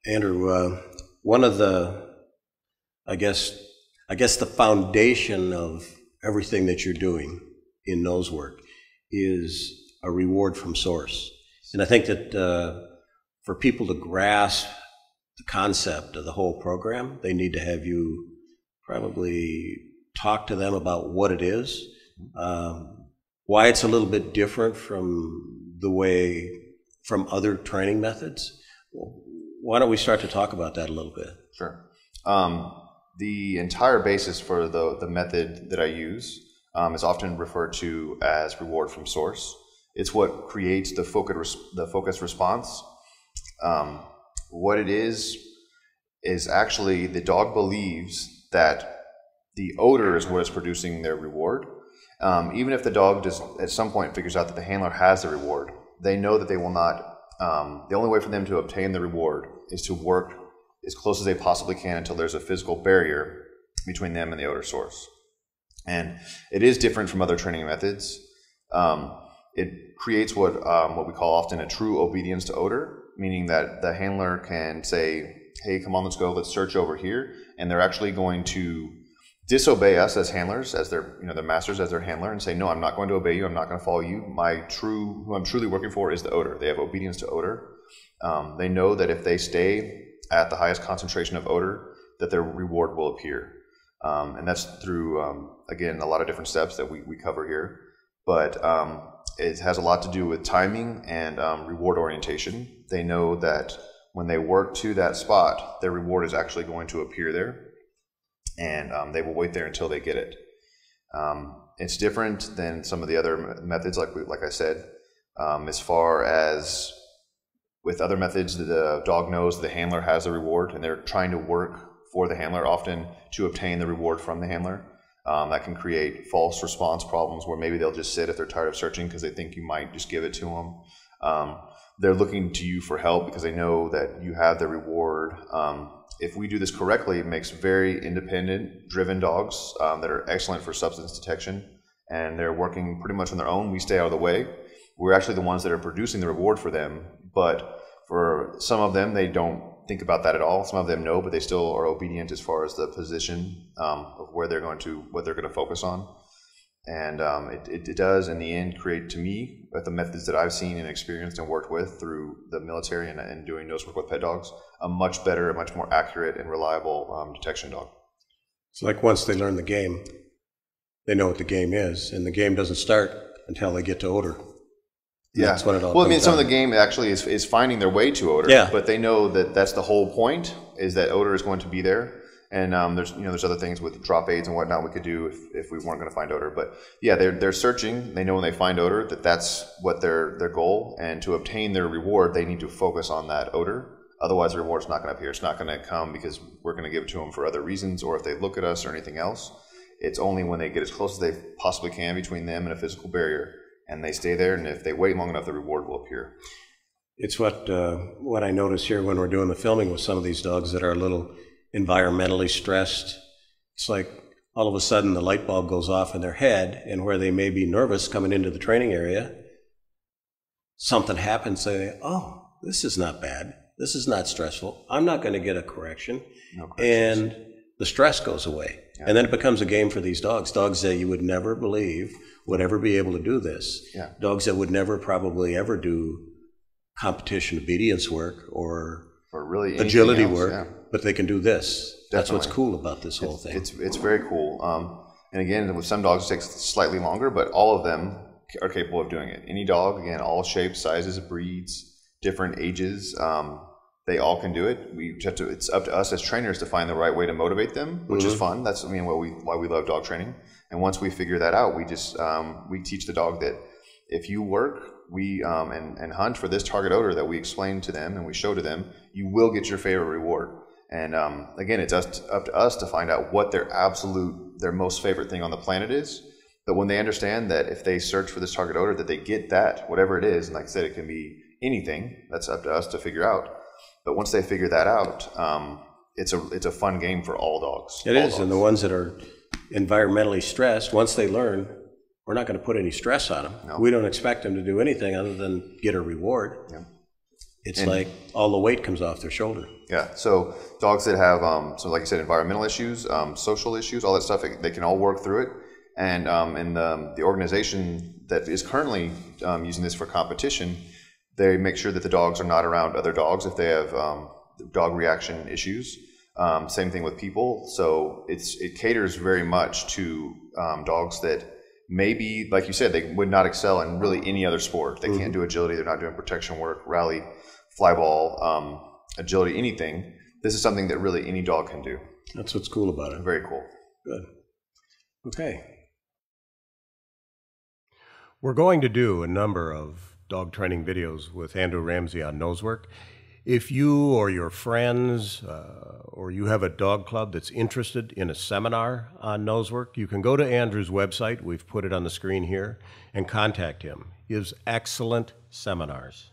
Andrew, one of the, I guess, the foundation of everything that you're doing in Nosework is a reward from source. And I think that for people to grasp the concept of the whole program, they need to have you probably talk to them about what it is, why it's a little bit different from from other training methods. Why don't we start to talk about that a little bit? Sure. The entire basis for the method that I use is often referred to as reward from source. It's what creates the focus response. What it is actually the dog believes that the odor is what is producing their reward. Even if the dog just at some point figures out that the handler has the reward, they know that they will not. The only way for them to obtain the reward is to work as close as they possibly can until there's a physical barrier between them and the odor source. And it is different from other training methods. It creates what we call often a true obedience to odor, meaning that the handler can say, hey, come on, let's go, let's search over here. And they're actually going to disobey us as handlers, as their masters, as their handler, and say, no, I'm not going to obey you, I'm not going to follow you. Who I'm truly working for is the odor. They have obedience to odor. They know that if they stay at the highest concentration of odor, that their reward will appear. And that's through, again, a lot of different steps that we cover here. But it has a lot to do with timing and reward orientation. They know that when they work to that spot, their reward is actually going to appear there. And they will wait there until they get it. It's different than some of the other methods, like I said, as far as with other methods, the dog knows the handler has the reward, and they're trying to work for the handler often to obtain the reward from the handler. That can create false response problems where maybe they'll just sit if they're tired of searching because they think you might just give it to them. They're looking to you for help because they know that you have the reward. If we do this correctly, it makes very independent, driven dogs that are excellent for substance detection, and they're working pretty much on their own. We stay out of the way. We're actually the ones that are producing the reward for them, but for some of them, they don't think about that at all. Some of them know, but they still are obedient as far as the position of what they're going to focus on. And it does, in the end, create, to me, with the methods that I've seen and experienced and worked with through the military and doing Nosework with pet dogs, a much better, a much more accurate and reliable detection dog. It's like once they learn the game, they know what the game is, and the game doesn't start until they get to odor. Yeah. That's when it all well, I mean, comes some down. of the game actually is finding their way to odor. Yeah. But they know that that's the whole point, is that odor is going to be there. And there's other things with drop aids and whatnot we could do if we weren't going to find odor. But yeah, they're searching. They know when they find odor that's what their goal. And to obtain their reward, they need to focus on that odor. Otherwise, the reward's not going to appear. It's not going to come because we're going to give it to them for other reasons, or if they look at us or anything else. It's only when they get as close as they possibly can between them and a physical barrier, and they stay there. And if they wait long enough, the reward will appear. It's what I notice here when we're doing the filming with some of these dogs that are a little environmentally stressed. It's like all of a sudden the light bulb goes off in their head, and where they may be nervous coming into the training area, something happens. They, oh, this is not bad. This is not stressful. I'm not going to get a correction. No corrections. And the stress goes away. Yeah. And then it becomes a game for these dogs. Dogs that you would never believe would ever be able to do this. Yeah. Dogs that would never probably ever do competition obedience work or really agility else, work, yeah. But they can do this. Definitely. That's what's cool about this whole thing. It's very cool. And again, with some dogs it takes slightly longer, but all of them are capable of doing it. Any dog, again, all shapes, sizes, breeds, different ages, they all can do it. It's up to us as trainers to find the right way to motivate them, which is fun. That's why we love dog training. And once we figure that out, we just we teach the dog that if you work and hunt for this target odor that we explain to them and we show to them, you will get your favorite reward. And again, it's up to us to find out what their most favorite thing on the planet is. But when they understand that if they search for this target odor, that they get that, whatever it is, and like I said, it can be anything, that's up to us to figure out. But once they figure that out, it's a fun game for all dogs. It is, and the ones that are environmentally stressed, once they learn, we're not going to put any stress on them. No. We don't expect them to do anything other than get a reward. Yeah. It's like all the weight comes off their shoulder. Yeah, so dogs that have, so like you said, environmental issues, social issues, all that stuff, they can all work through it. And in the organization that is currently using this for competition, they make sure that the dogs are not around other dogs if they have dog reaction issues. Same thing with people. So it caters very much to dogs that maybe, like you said, they would not excel in really any other sport. They can't do agility. They're not doing protection work, rally, fly ball, agility, anything. This is something that really any dog can do. That's what's cool about it. Very cool. Good. Okay. We're going to do a number of dog training videos with Andrew Ramsey on Nosework. If you or your friends or you have a dog club that's interested in a seminar on Nosework, you can go to Andrew's website, we've put it on the screen here, and contact him. He gives excellent seminars.